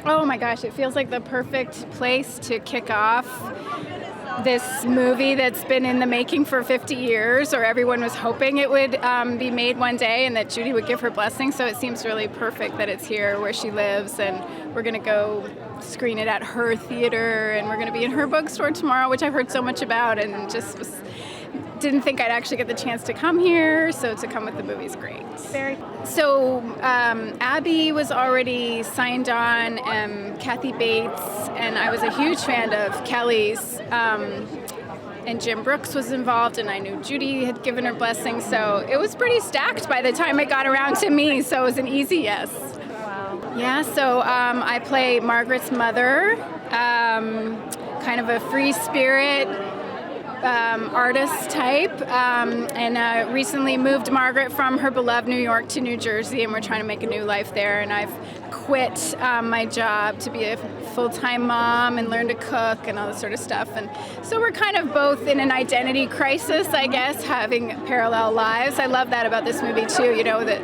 Oh my gosh, it feels like the perfect place to kick off this movie that's been in the making for 50 years, or everyone was hoping it would be made one day and that Judy would give her blessing. So it seems really perfect that it's here where she lives, and we're going to go screen it at her theater, and we're going to be in her bookstore tomorrow, which I've heard so much about, and didn't think I'd actually get the chance to come here, so to come with the movie is great. So Abby was already signed on, Kathy Bates, and I was a huge fan of Kelly's, and Jim Brooks was involved, and I knew Judy had given her blessing, so it was pretty stacked by the time it got around to me, so it was an easy yes. Wow. Yeah, so I play Margaret's mother, kind of a free spirit, artist type, and recently moved Margaret from her beloved New York to New Jersey, and we're trying to make a new life there, and I've quit my job to be a full-time mom and learn to cook and all this sort of stuff, and so we're kind of both in an identity crisis, I guess, having parallel lives. I love that about this movie too, you know, that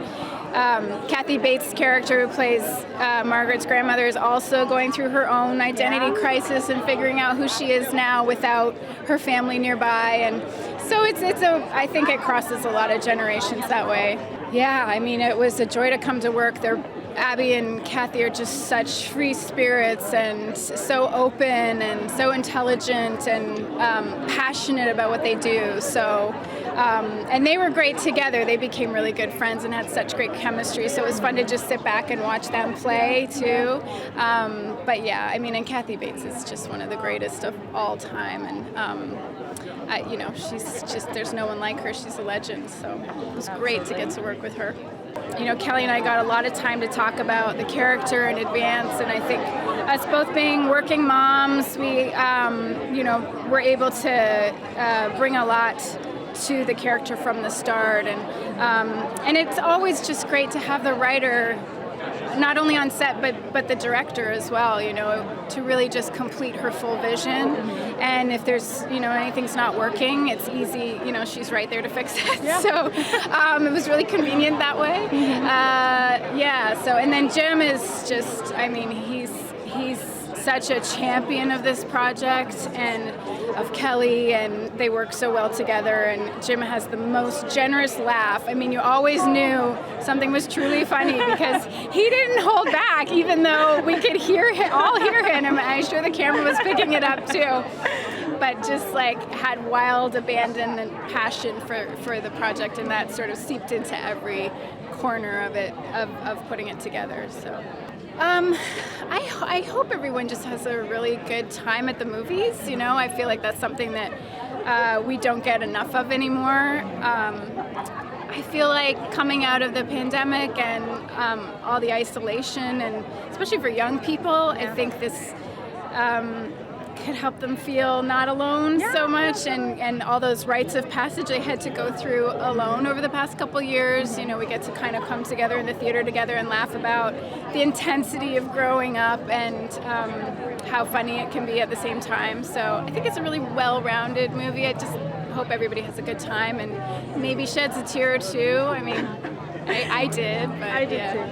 Kathy Bates' character, who plays Margaret's grandmother, is also going through her own identity crisis and figuring out who she is now without her family nearby. And so I think it crosses a lot of generations that way. Yeah, I mean, it was a joy to come to work. Abby and Kathy are just such free spirits and so open and so intelligent and passionate about what they do. So, and they were great together. They became really good friends and had such great chemistry. So it was fun to just sit back and watch them play too. But yeah, I mean, and Kathy Bates is just one of the greatest of all time. And you know, she's just, there's no one like her. She's a legend. So it was great to get to work with her. You know, Kelly and I got a lot of time to talk about the character in advance, and I think us both being working moms, we, you know, were able to bring a lot to the character from the start, and it's always just great to have the writer not only on set but the director as well, you know, to really just complete her full vision. And if there's, you know, anything's not working, it's easy, you know, she's right there to fix it. Yeah. So it was really convenient that way. Yeah, so, and then Jim is just, I mean, he's such a champion of this project and of Kelly, and they work so well together, and Jim has the most generous laugh. I mean, you always knew something was truly funny because he didn't hold back, even though we could all hear him, and I'm sure the camera was picking it up too, but just like had wild abandon and passion for the project, and that sort of seeped into every corner of it, of putting it together. So I hope everyone just has a really good time at the movies. You know, I feel like that's something that we don't get enough of anymore. I feel like coming out of the pandemic and all the isolation, and especially for young people, I think this could help them feel not alone so much, and all those rites of passage they had to go through alone over the past couple years. You know, we get to kind of come together in the theater together and laugh about the intensity of growing up and how funny it can be at the same time. So I think it's a really well-rounded movie. I just hope everybody has a good time and maybe sheds a tear or two. I mean, I did, but I did too.